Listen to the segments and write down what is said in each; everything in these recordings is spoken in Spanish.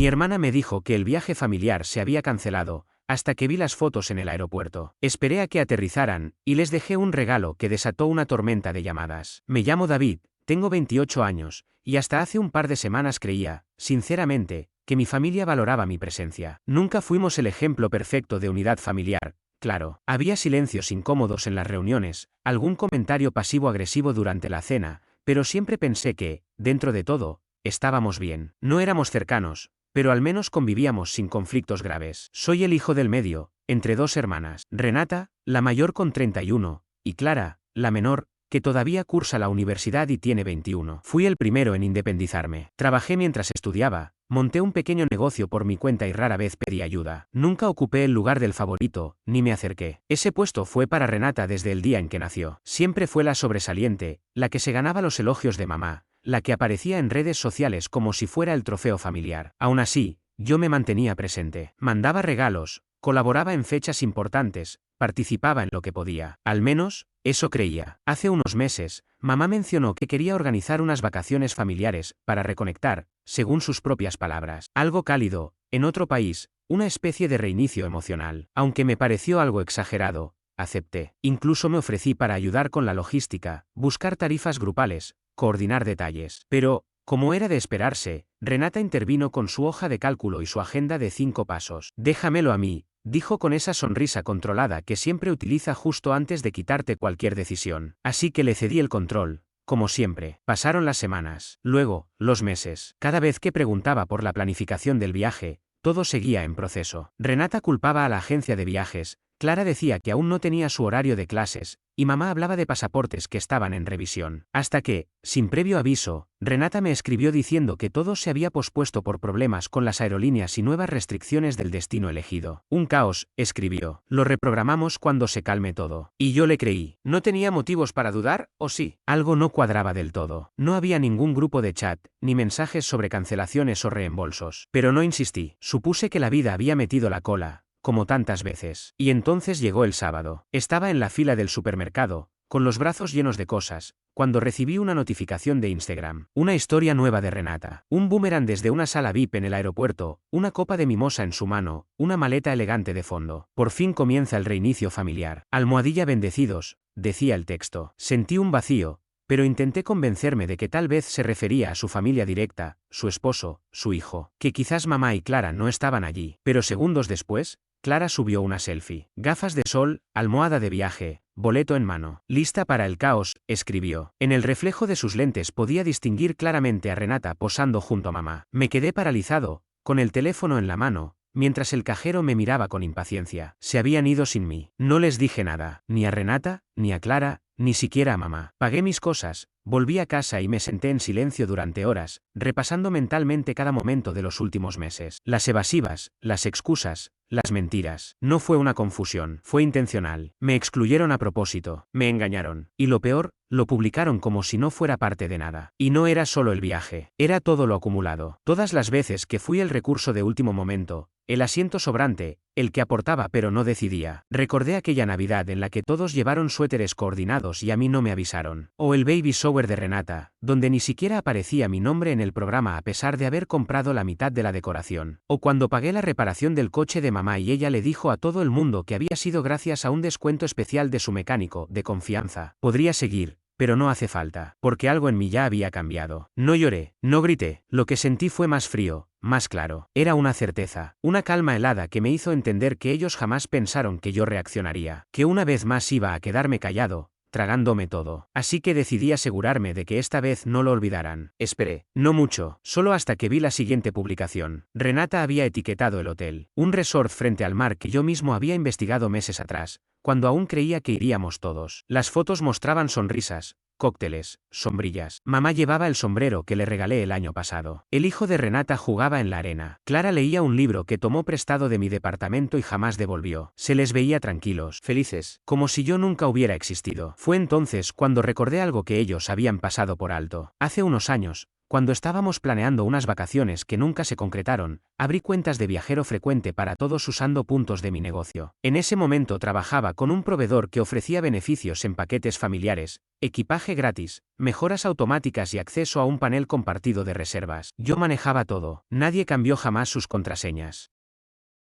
Mi hermana me dijo que el viaje familiar se había cancelado, hasta que vi las fotos en el aeropuerto. Esperé a que aterrizaran, y les dejé un regalo que desató una tormenta de llamadas. Me llamo David, tengo 28 años, y hasta hace un par de semanas creía, sinceramente, que mi familia valoraba mi presencia. Nunca fuimos el ejemplo perfecto de unidad familiar, claro. Había silencios incómodos en las reuniones, algún comentario pasivo-agresivo durante la cena, pero siempre pensé que, dentro de todo, estábamos bien. No éramos cercanos, pero al menos convivíamos sin conflictos graves. Soy el hijo del medio, entre dos hermanas. Renata, la mayor con 31, y Clara, la menor, que todavía cursa la universidad y tiene 21. Fui el primero en independizarme. Trabajé mientras estudiaba, monté un pequeño negocio por mi cuenta y rara vez pedí ayuda. Nunca ocupé el lugar del favorito, ni me acerqué. Ese puesto fue para Renata desde el día en que nació. Siempre fue la sobresaliente, la que se ganaba los elogios de mamá, la que aparecía en redes sociales como si fuera el trofeo familiar. Aún así, yo me mantenía presente. Mandaba regalos, colaboraba en fechas importantes, participaba en lo que podía. Al menos, eso creía. Hace unos meses, mamá mencionó que quería organizar unas vacaciones familiares, para reconectar, según sus propias palabras. Algo cálido, en otro país, una especie de reinicio emocional. Aunque me pareció algo exagerado, acepté. Incluso me ofrecí para ayudar con la logística, buscar tarifas grupales, coordinar detalles. Pero, como era de esperarse, Renata intervino con su hoja de cálculo y su agenda de 5 pasos. Déjamelo a mí, dijo con esa sonrisa controlada que siempre utiliza justo antes de quitarte cualquier decisión. Así que le cedí el control, como siempre. Pasaron las semanas, luego, los meses. Cada vez que preguntaba por la planificación del viaje, todo seguía en proceso. Renata culpaba a la agencia de viajes, Clara decía que aún no tenía su horario de clases, y mamá hablaba de pasaportes que estaban en revisión. Hasta que, sin previo aviso, Renata me escribió diciendo que todo se había pospuesto por problemas con las aerolíneas y nuevas restricciones del destino elegido. Un caos, escribió. Lo reprogramamos cuando se calme todo. Y yo le creí. ¿No tenía motivos para dudar, o sí? Algo no cuadraba del todo. No había ningún grupo de chat, ni mensajes sobre cancelaciones o reembolsos. Pero no insistí. Supuse que la vida había metido la cola, como tantas veces. Y entonces llegó el sábado. Estaba en la fila del supermercado, con los brazos llenos de cosas, cuando recibí una notificación de Instagram. Una historia nueva de Renata. Un boomerang desde una sala VIP en el aeropuerto, una copa de mimosa en su mano, una maleta elegante de fondo. Por fin comienza el reinicio familiar. Almohadilla bendecidos, decía el texto. Sentí un vacío, pero intenté convencerme de que tal vez se refería a su familia directa, su esposo, su hijo. Que quizás mamá y Clara no estaban allí. Pero segundos después, Clara subió una selfie. Gafas de sol, almohada de viaje, boleto en mano. Lista para el caos, escribió. En el reflejo de sus lentes podía distinguir claramente a Renata posando junto a mamá. Me quedé paralizado, con el teléfono en la mano, mientras el cajero me miraba con impaciencia. Se habían ido sin mí. No les dije nada, ni a Renata, ni a Clara, ni siquiera a mamá. Pagué mis cosas, volví a casa y me senté en silencio durante horas, repasando mentalmente cada momento de los últimos meses. Las evasivas, las excusas, las mentiras. No fue una confusión, fue intencional. Me excluyeron a propósito, me engañaron. Y lo peor, lo publicaron como si no fuera parte de nada. Y no era solo el viaje, era todo lo acumulado. Todas las veces que fui el recurso de último momento, el asiento sobrante, el que aportaba pero no decidía. Recordé aquella Navidad en la que todos llevaron suéteres coordinados y a mí no me avisaron. O el baby shower de Renata, donde ni siquiera aparecía mi nombre en el programa a pesar de haber comprado la mitad de la decoración. O cuando pagué la reparación del coche de mamá y ella le dijo a todo el mundo que había sido gracias a un descuento especial de su mecánico, de confianza. Podría seguir, pero no hace falta, porque algo en mí ya había cambiado. No lloré, no grité, lo que sentí fue más frío, más claro. Era una certeza, una calma helada que me hizo entender que ellos jamás pensaron que yo reaccionaría, que una vez más iba a quedarme callado, tragándome todo. Así que decidí asegurarme de que esta vez no lo olvidaran. Esperé, no mucho, solo hasta que vi la siguiente publicación. Renata había etiquetado el hotel, un resort frente al mar que yo mismo había investigado meses atrás, cuando aún creía que iríamos todos. Las fotos mostraban sonrisas, cócteles, sombrillas. Mamá llevaba el sombrero que le regalé el año pasado. El hijo de Renata jugaba en la arena. Clara leía un libro que tomó prestado de mi departamento y jamás devolvió. Se les veía tranquilos, felices, como si yo nunca hubiera existido. Fue entonces cuando recordé algo que ellos habían pasado por alto. Hace unos años, Cuando estábamos planeando unas vacaciones que nunca se concretaron, abrí cuentas de viajero frecuente para todos usando puntos de mi negocio. En ese momento trabajaba con un proveedor que ofrecía beneficios en paquetes familiares, equipaje gratis, mejoras automáticas y acceso a un panel compartido de reservas. Yo manejaba todo, nadie cambió jamás sus contraseñas.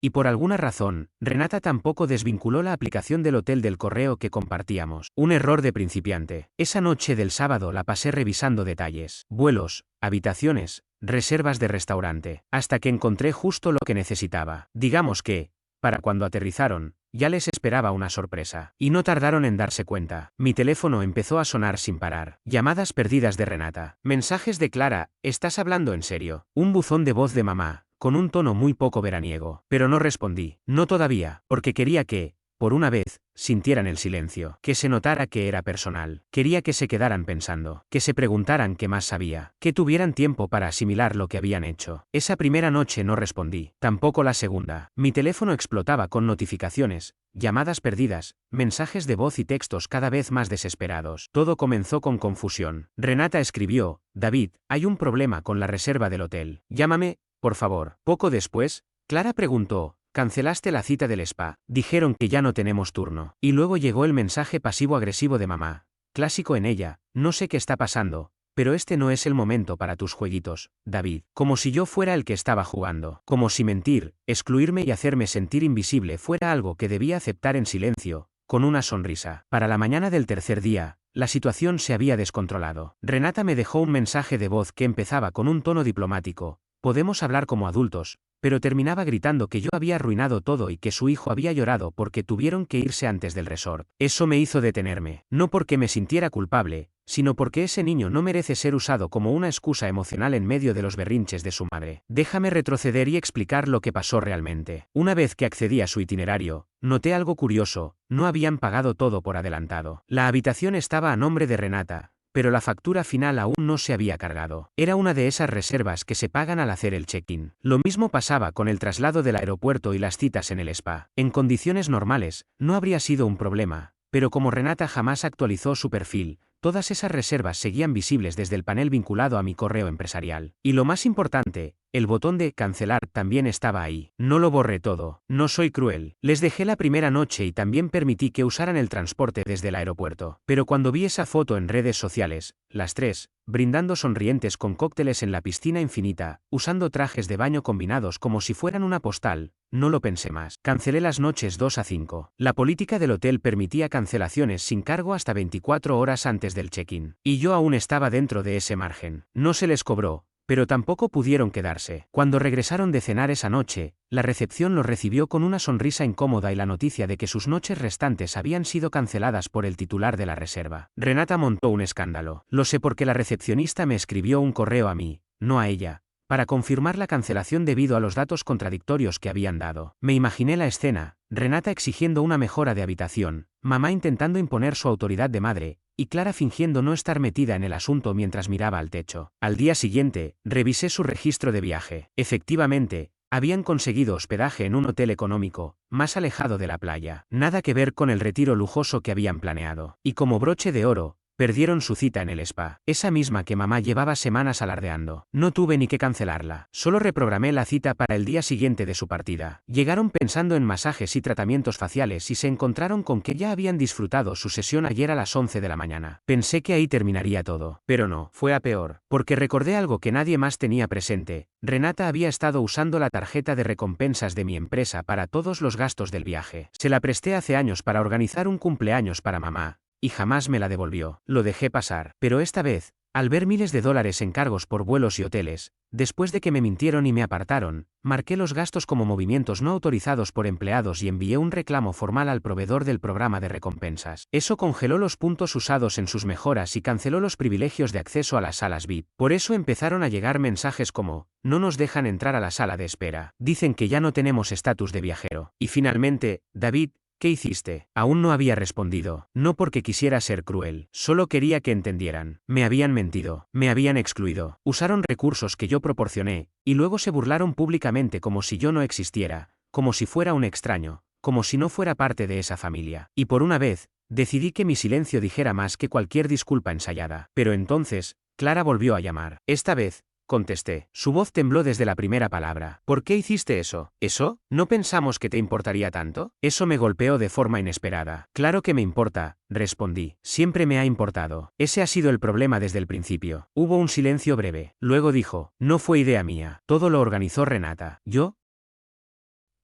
Y por alguna razón, Renata tampoco desvinculó la aplicación del hotel del correo que compartíamos. Un error de principiante. Esa noche del sábado la pasé revisando detalles, vuelos, habitaciones, reservas de restaurante, hasta que encontré justo lo que necesitaba. Digamos que, para cuando aterrizaron, ya les esperaba una sorpresa. Y no tardaron en darse cuenta. Mi teléfono empezó a sonar sin parar. Llamadas perdidas de Renata. Mensajes de Clara, ¿estás hablando en serio? Un buzón de voz de mamá, con un tono muy poco veraniego. Pero no respondí. No todavía, porque quería que, por una vez, sintieran el silencio, que se notara que era personal. Quería que se quedaran pensando, que se preguntaran qué más sabía, que tuvieran tiempo para asimilar lo que habían hecho. Esa primera noche no respondí, tampoco la segunda. Mi teléfono explotaba con notificaciones, llamadas perdidas, mensajes de voz y textos cada vez más desesperados. Todo comenzó con confusión. Renata escribió: David, hay un problema con la reserva del hotel. Llámame, por favor. Poco después, Clara preguntó: cancelaste la cita del spa. Dijeron que ya no tenemos turno. Y luego llegó el mensaje pasivo-agresivo de mamá. Clásico en ella: no sé qué está pasando, pero este no es el momento para tus jueguitos, David. Como si yo fuera el que estaba jugando. Como si mentir, excluirme y hacerme sentir invisible fuera algo que debía aceptar en silencio, con una sonrisa. Para la mañana del tercer día, la situación se había descontrolado. Renata me dejó un mensaje de voz que empezaba con un tono diplomático: podemos hablar como adultos, pero terminaba gritando que yo había arruinado todo y que su hijo había llorado porque tuvieron que irse antes del resort. Eso me hizo detenerme, no porque me sintiera culpable, sino porque ese niño no merece ser usado como una excusa emocional en medio de los berrinches de su madre. Déjame retroceder y explicar lo que pasó realmente. Una vez que accedí a su itinerario, noté algo curioso: no habían pagado todo por adelantado. La habitación estaba a nombre de Renata, pero la factura final aún no se había cargado. Era una de esas reservas que se pagan al hacer el check-in. Lo mismo pasaba con el traslado del aeropuerto y las citas en el spa. En condiciones normales, no habría sido un problema, pero como Renata jamás actualizó su perfil, todas esas reservas seguían visibles desde el panel vinculado a mi correo empresarial. Y lo más importante, el botón de cancelar también estaba ahí. No lo borré todo. No soy cruel. Les dejé la primera noche y también permití que usaran el transporte desde el aeropuerto. Pero cuando vi esa foto en redes sociales, las tres, brindando sonrientes con cócteles en la piscina infinita, usando trajes de baño combinados como si fueran una postal, no lo pensé más. Cancelé las noches 2 a 5. La política del hotel permitía cancelaciones sin cargo hasta 24 horas antes del check-in. Y yo aún estaba dentro de ese margen. No se les cobró, pero tampoco pudieron quedarse. Cuando regresaron de cenar esa noche, la recepción los recibió con una sonrisa incómoda y la noticia de que sus noches restantes habían sido canceladas por el titular de la reserva. Renata montó un escándalo. Lo sé porque la recepcionista me escribió un correo a mí, no a ella, para confirmar la cancelación debido a los datos contradictorios que habían dado. Me imaginé la escena: Renata exigiendo una mejora de habitación, mamá intentando imponer su autoridad de madre, y Clara fingiendo no estar metida en el asunto mientras miraba al techo. Al día siguiente, revisé su registro de viaje. Efectivamente, habían conseguido hospedaje en un hotel económico, más alejado de la playa. Nada que ver con el retiro lujoso que habían planeado. Y como broche de oro, perdieron su cita en el spa, esa misma que mamá llevaba semanas alardeando. No tuve ni que cancelarla, solo reprogramé la cita para el día siguiente de su partida. Llegaron pensando en masajes y tratamientos faciales y se encontraron con que ya habían disfrutado su sesión ayer a las 11 de la mañana. Pensé que ahí terminaría todo, pero no, fue a peor, porque recordé algo que nadie más tenía presente. Renata había estado usando la tarjeta de recompensas de mi empresa para todos los gastos del viaje. Se la presté hace años para organizar un cumpleaños para mamá, y jamás me la devolvió. Lo dejé pasar. Pero esta vez, al ver miles de dólares en cargos por vuelos y hoteles, después de que me mintieron y me apartaron, marqué los gastos como movimientos no autorizados por empleados y envié un reclamo formal al proveedor del programa de recompensas. Eso congeló los puntos usados en sus mejoras y canceló los privilegios de acceso a las salas VIP. Por eso empezaron a llegar mensajes como: no nos dejan entrar a la sala de espera. Dicen que ya no tenemos estatus de viajero. Y finalmente, David, ¿qué hiciste? Aún no había respondido. No porque quisiera ser cruel. Solo quería que entendieran. Me habían mentido. Me habían excluido. Usaron recursos que yo proporcioné, y luego se burlaron públicamente como si yo no existiera, como si fuera un extraño, como si no fuera parte de esa familia. Y por una vez, decidí que mi silencio dijera más que cualquier disculpa ensayada. Pero entonces, Clara volvió a llamar. Esta vez, contesté. Su voz tembló desde la primera palabra. ¿Por qué hiciste eso? ¿Eso? ¿No pensamos que te importaría tanto? Eso me golpeó de forma inesperada. Claro que me importa, respondí. Siempre me ha importado. Ese ha sido el problema desde el principio. Hubo un silencio breve. Luego dijo, no fue idea mía. Todo lo organizó Renata. ¿Yo?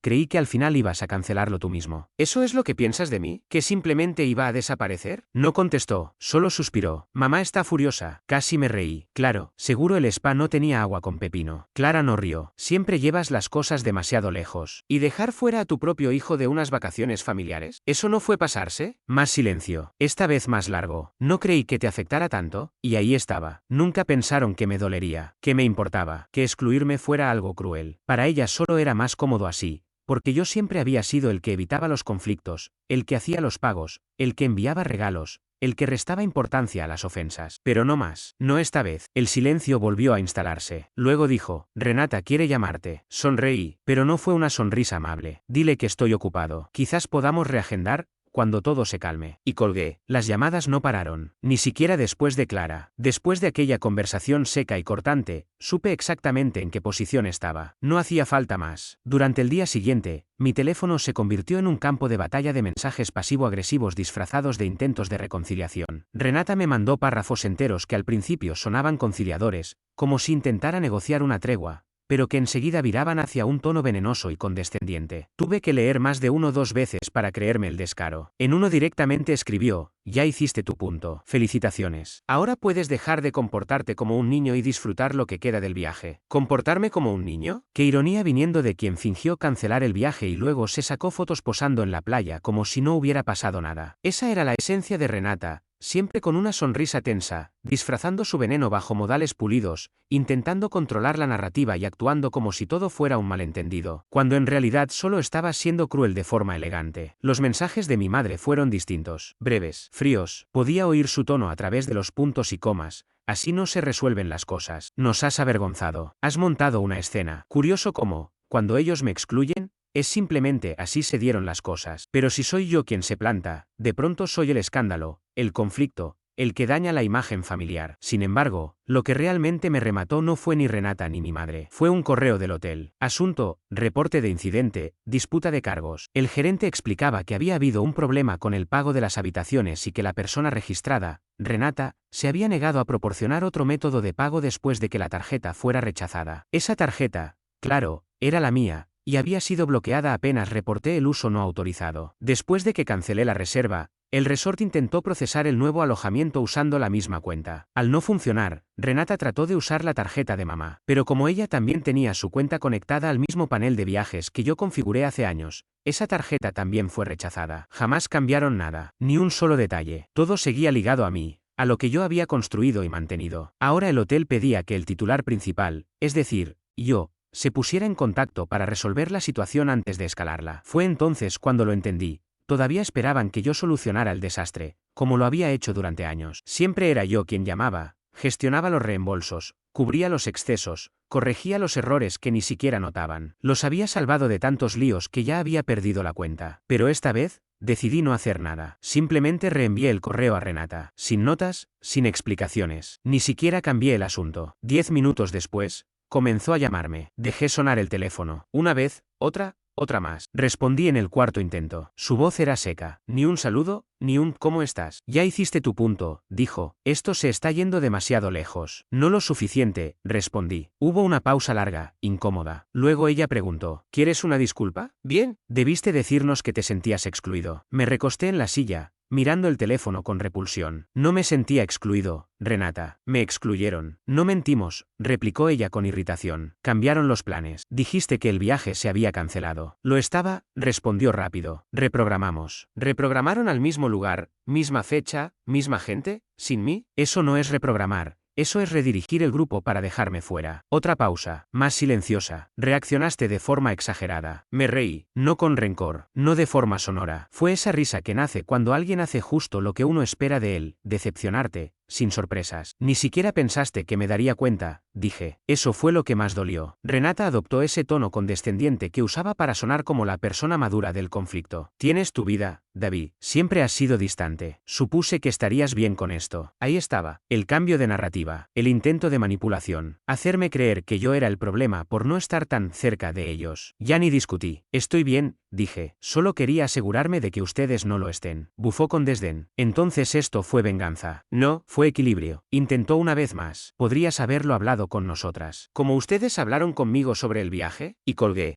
Creí que al final ibas a cancelarlo tú mismo. ¿Eso es lo que piensas de mí? ¿Que simplemente iba a desaparecer? No contestó, solo suspiró. Mamá está furiosa. Casi me reí. Claro, seguro el spa no tenía agua con pepino. Clara no rió. Siempre llevas las cosas demasiado lejos. ¿Y dejar fuera a tu propio hijo de unas vacaciones familiares? ¿Eso no fue pasarse? Más silencio. Esta vez más largo. No creí que te afectara tanto, y ahí estaba. Nunca pensaron que me dolería, que me importaba, que excluirme fuera algo cruel. Para ella solo era más cómodo así. Porque yo siempre había sido el que evitaba los conflictos, el que hacía los pagos, el que enviaba regalos, el que restaba importancia a las ofensas. Pero no más, no esta vez. El silencio volvió a instalarse. Luego dijo, Renata quiere llamarte. Sonreí, pero no fue una sonrisa amable. Dile que estoy ocupado. Quizás podamos reagendar cuando todo se calme. Y colgué. Las llamadas no pararon, ni siquiera después de Clara. Después de aquella conversación seca y cortante, supe exactamente en qué posición estaba. No hacía falta más. Durante el día siguiente, mi teléfono se convirtió en un campo de batalla de mensajes pasivo-agresivos disfrazados de intentos de reconciliación. Renata me mandó párrafos enteros que al principio sonaban conciliadores, como si intentara negociar una tregua, pero que enseguida viraban hacia un tono venenoso y condescendiente. Tuve que leer más de 1 o 2 veces para creerme el descaro. En uno directamente escribió, ya hiciste tu punto. Felicitaciones. Ahora puedes dejar de comportarte como un niño y disfrutar lo que queda del viaje. ¿Comportarme como un niño? Qué ironía viniendo de quien fingió cancelar el viaje y luego se sacó fotos posando en la playa como si no hubiera pasado nada. Esa era la esencia de Renata. Siempre con una sonrisa tensa, disfrazando su veneno bajo modales pulidos, intentando controlar la narrativa y actuando como si todo fuera un malentendido, cuando en realidad solo estaba siendo cruel de forma elegante. Los mensajes de mi madre fueron distintos, breves, fríos, podía oír su tono a través de los puntos y comas. Así no se resuelven las cosas. Nos has avergonzado. Has montado una escena. Curioso cómo, cuando ellos me excluyen, es simplemente así se dieron las cosas. Pero si soy yo quien se planta, de pronto soy el escándalo, el conflicto, el que daña la imagen familiar. Sin embargo, lo que realmente me remató no fue ni Renata ni mi madre. Fue un correo del hotel. Asunto, reporte de incidente, disputa de cargos. El gerente explicaba que había habido un problema con el pago de las habitaciones y que la persona registrada, Renata, se había negado a proporcionar otro método de pago después de que la tarjeta fuera rechazada. Esa tarjeta, claro, era la mía, y había sido bloqueada apenas reporté el uso no autorizado. Después de que cancelé la reserva, el resort intentó procesar el nuevo alojamiento usando la misma cuenta. Al no funcionar, Renata trató de usar la tarjeta de mamá, pero como ella también tenía su cuenta conectada al mismo panel de viajes que yo configuré hace años, esa tarjeta también fue rechazada. Jamás cambiaron nada, ni un solo detalle. Todo seguía ligado a mí, a lo que yo había construido y mantenido. Ahora el hotel pedía que el titular principal, es decir, yo, se pusiera en contacto para resolver la situación antes de escalarla. Fue entonces cuando lo entendí. Todavía esperaban que yo solucionara el desastre, como lo había hecho durante años. Siempre era yo quien llamaba, gestionaba los reembolsos, cubría los excesos, corregía los errores que ni siquiera notaban. Los había salvado de tantos líos que ya había perdido la cuenta. Pero esta vez, decidí no hacer nada. Simplemente reenvié el correo a Renata, sin notas, sin explicaciones. Ni siquiera cambié el asunto. 10 minutos después, comenzó a llamarme. Dejé sonar el teléfono. Una vez, otra más. Respondí en el cuarto intento. Su voz era seca. Ni un saludo, ni un ¿cómo estás? Ya hiciste tu punto, dijo. Esto se está yendo demasiado lejos. No lo suficiente, respondí. Hubo una pausa larga, incómoda. Luego ella preguntó, ¿quieres una disculpa? Bien, debiste decirnos que te sentías excluido. Me recosté en la silla, mirando el teléfono con repulsión. No me sentía excluido, Renata. Me excluyeron. No mentimos, replicó ella con irritación. Cambiaron los planes. Dijiste que el viaje se había cancelado. Lo estaba, respondió rápido. Reprogramamos. ¿Reprogramaron al mismo lugar, misma fecha, misma gente? ¿Sin mí? Eso no es reprogramar. Eso es redirigir el grupo para dejarme fuera. Otra pausa, más silenciosa. Reaccionaste de forma exagerada. Me reí, no con rencor, no de forma sonora. Fue esa risa que nace cuando alguien hace justo lo que uno espera de él, decepcionarte, sin sorpresas. Ni siquiera pensaste que me daría cuenta, dije. Eso fue lo que más dolió. Renata adoptó ese tono condescendiente que usaba para sonar como la persona madura del conflicto. Tienes tu vida, David. Siempre has sido distante. Supuse que estarías bien con esto. Ahí estaba. El cambio de narrativa. El intento de manipulación. Hacerme creer que yo era el problema por no estar tan cerca de ellos. Ya ni discutí. Estoy bien, dije. Solo quería asegurarme de que ustedes no lo estén. Bufó con desdén. Entonces esto fue venganza. No, fue equilibrio. Intentó una vez más. Podrías haberlo hablado con nosotras. Como ustedes hablaron conmigo sobre el viaje, y colgué.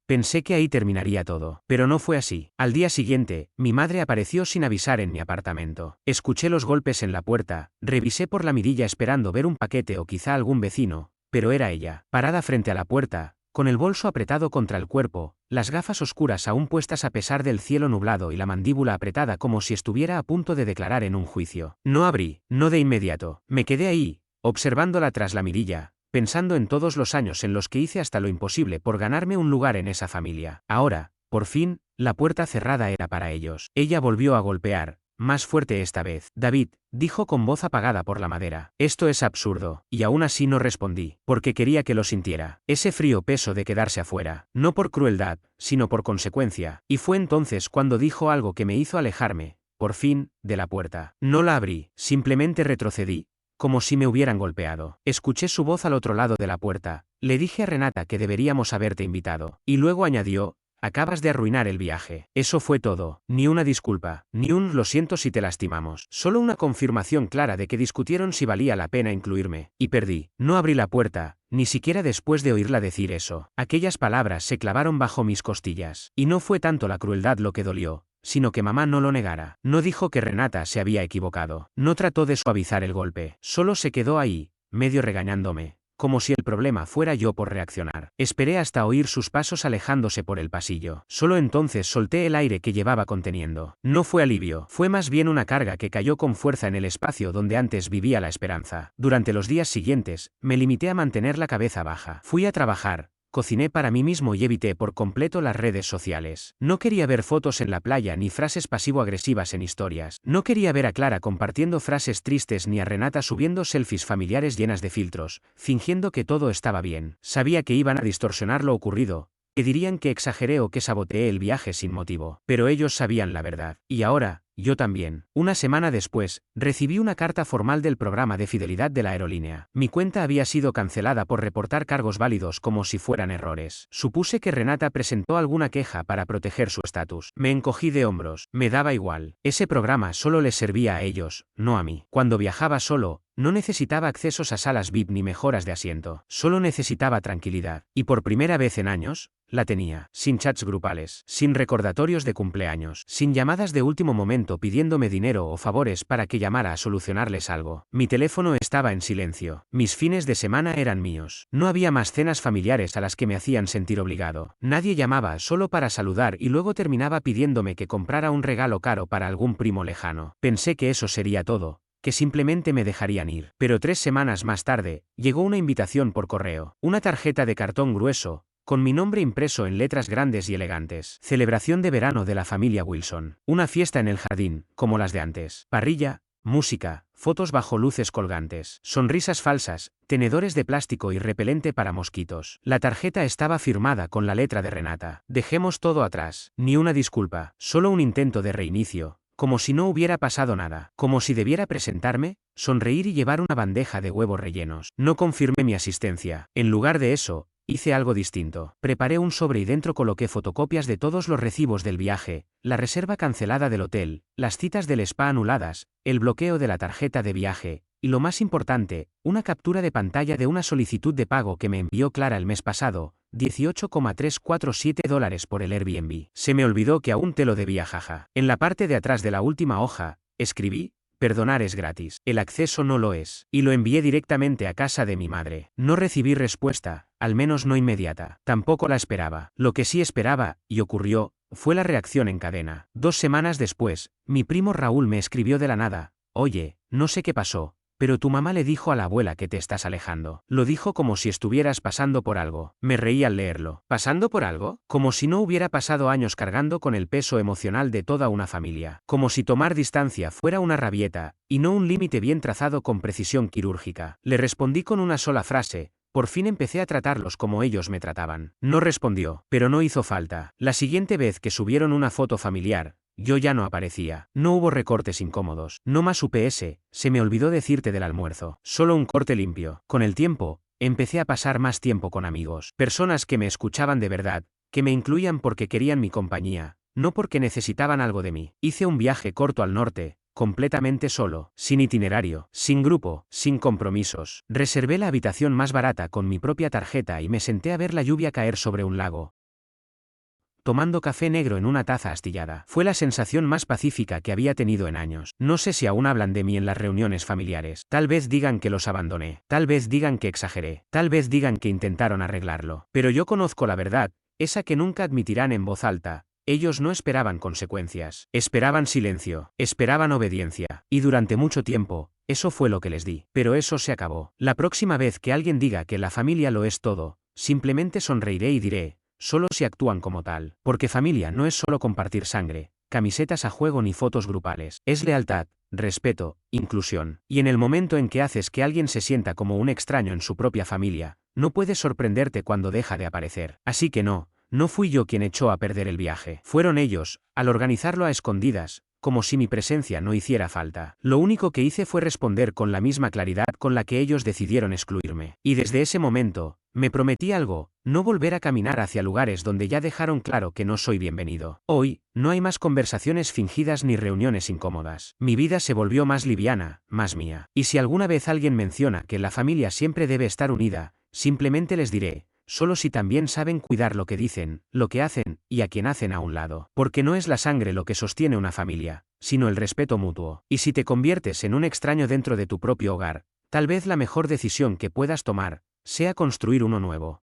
Pensé que ahí terminaría todo, pero no fue así. Al día siguiente, mi madre apareció sin avisar en mi apartamento. Escuché los golpes en la puerta, revisé por la mirilla esperando ver un paquete o quizá algún vecino, pero era ella, parada frente a la puerta, con el bolso apretado contra el cuerpo, las gafas oscuras aún puestas a pesar del cielo nublado y la mandíbula apretada como si estuviera a punto de declarar en un juicio. No abrí, no de inmediato. Me quedé ahí, observándola tras la mirilla, pensando en todos los años en los que hice hasta lo imposible por ganarme un lugar en esa familia. Ahora, por fin, la puerta cerrada era para ellos. Ella volvió a golpear, más fuerte esta vez. David, dijo con voz apagada por la madera. Esto es absurdo, y aún así no respondí, porque quería que lo sintiera. Ese frío peso de quedarse afuera, no por crueldad, sino por consecuencia, y fue entonces cuando dijo algo que me hizo alejarme, por fin, de la puerta. No la abrí, simplemente retrocedí, como si me hubieran golpeado. Escuché su voz al otro lado de la puerta. Le dije a Renata que deberíamos haberte invitado. Y luego añadió, acabas de arruinar el viaje. Eso fue todo. Ni una disculpa, ni un lo siento si te lastimamos. Solo una confirmación clara de que discutieron si valía la pena incluirme. Y perdí. No abrí la puerta, ni siquiera después de oírla decir eso. Aquellas palabras se clavaron bajo mis costillas. Y no fue tanto la crueldad lo que dolió, sino que mamá no lo negara. No dijo que Renata se había equivocado. No trató de suavizar el golpe. Solo se quedó ahí, medio regañándome, como si el problema fuera yo por reaccionar. Esperé hasta oír sus pasos alejándose por el pasillo. Solo entonces solté el aire que llevaba conteniendo. No fue alivio, fue más bien una carga que cayó con fuerza en el espacio donde antes vivía la esperanza. Durante los días siguientes, me limité a mantener la cabeza baja. Fui a trabajar. Cociné para mí mismo y evité por completo las redes sociales. No quería ver fotos en la playa ni frases pasivo-agresivas en historias. No quería ver a Clara compartiendo frases tristes ni a Renata subiendo selfies familiares llenas de filtros, fingiendo que todo estaba bien. Sabía que iban a distorsionar lo ocurrido, que dirían que exageré o que saboteé el viaje sin motivo. Pero ellos sabían la verdad. Y ahora, yo también. Una semana después, recibí una carta formal del programa de fidelidad de la aerolínea. Mi cuenta había sido cancelada por reportar cargos válidos como si fueran errores. Supuse que Renata presentó alguna queja para proteger su estatus. Me encogí de hombros. Me daba igual. Ese programa solo les servía a ellos, no a mí. Cuando viajaba solo, no necesitaba accesos a salas VIP ni mejoras de asiento. Solo necesitaba tranquilidad. Y por primera vez en años, la tenía. Sin chats grupales, sin recordatorios de cumpleaños, sin llamadas de último momento pidiéndome dinero o favores para que llamara a solucionarles algo. Mi teléfono estaba en silencio. Mis fines de semana eran míos. No había más cenas familiares a las que me hacían sentir obligado. Nadie llamaba solo para saludar y luego terminaba pidiéndome que comprara un regalo caro para algún primo lejano. Pensé que eso sería todo, que simplemente me dejarían ir. Pero 3 semanas más tarde, llegó una invitación por correo. Una tarjeta de cartón grueso, con mi nombre impreso en letras grandes y elegantes. Celebración de verano de la familia Wilson. Una fiesta en el jardín, como las de antes. Parrilla, música, fotos bajo luces colgantes, sonrisas falsas, tenedores de plástico y repelente para mosquitos. La tarjeta estaba firmada con la letra de Renata. Dejemos todo atrás. Ni una disculpa, solo un intento de reinicio. Como si no hubiera pasado nada. Como si debiera presentarme, sonreír y llevar una bandeja de huevos rellenos. No confirmé mi asistencia. En lugar de eso, hice algo distinto. Preparé un sobre y dentro coloqué fotocopias de todos los recibos del viaje, la reserva cancelada del hotel, las citas del spa anuladas, el bloqueo de la tarjeta de viaje, y lo más importante, una captura de pantalla de una solicitud de pago que me envió Clara el mes pasado, $18,347 por el Airbnb. Se me olvidó que aún te lo debía, jaja. En la parte de atrás de la última hoja, escribí: perdonar es gratis. El acceso no lo es. Y lo envié directamente a casa de mi madre. No recibí respuesta, al menos no inmediata. Tampoco la esperaba. Lo que sí esperaba, y ocurrió, fue la reacción en cadena. 2 semanas después, mi primo Raúl me escribió de la nada: oye, no sé qué pasó, pero tu mamá le dijo a la abuela que te estás alejando. Lo dijo como si estuvieras pasando por algo. Me reí al leerlo. ¿Pasando por algo? Como si no hubiera pasado años cargando con el peso emocional de toda una familia. Como si tomar distancia fuera una rabieta, y no un límite bien trazado con precisión quirúrgica. Le respondí con una sola frase: por fin empecé a tratarlos como ellos me trataban. No respondió, pero no hizo falta. La siguiente vez que subieron una foto familiar, yo ya no aparecía. No hubo recortes incómodos. No más UPS, se me olvidó decirte del almuerzo. Solo un corte limpio. Con el tiempo, empecé a pasar más tiempo con amigos. Personas que me escuchaban de verdad, que me incluían porque querían mi compañía, no porque necesitaban algo de mí. Hice un viaje corto al norte, completamente solo, sin itinerario, sin grupo, sin compromisos. Reservé la habitación más barata con mi propia tarjeta y me senté a ver la lluvia caer sobre un lago, tomando café negro en una taza astillada. Fue la sensación más pacífica que había tenido en años. No sé si aún hablan de mí en las reuniones familiares. Tal vez digan que los abandoné, tal vez digan que exageré, tal vez digan que intentaron arreglarlo. Pero yo conozco la verdad, esa que nunca admitirán en voz alta. Ellos no esperaban consecuencias, esperaban silencio, esperaban obediencia, y durante mucho tiempo, eso fue lo que les di. Pero eso se acabó. La próxima vez que alguien diga que la familia lo es todo, simplemente sonreiré y diré, solo si actúan como tal, porque familia no es solo compartir sangre, camisetas a juego ni fotos grupales, es lealtad, respeto, inclusión. Y en el momento en que haces que alguien se sienta como un extraño en su propia familia, no puedes sorprenderte cuando deja de aparecer. Así que no fui yo quien echó a perder el viaje. Fueron ellos, al organizarlo a escondidas, como si mi presencia no hiciera falta. Lo único que hice fue responder con la misma claridad con la que ellos decidieron excluirme. Y desde ese momento, me prometí algo, no volver a caminar hacia lugares donde ya dejaron claro que no soy bienvenido. Hoy, no hay más conversaciones fingidas ni reuniones incómodas. Mi vida se volvió más liviana, más mía. Y si alguna vez alguien menciona que la familia siempre debe estar unida, simplemente les diré, solo si también saben cuidar lo que dicen, lo que hacen, y a quien hacen a un lado. Porque no es la sangre lo que sostiene una familia, sino el respeto mutuo. Y si te conviertes en un extraño dentro de tu propio hogar, tal vez la mejor decisión que puedas tomar sea construir uno nuevo.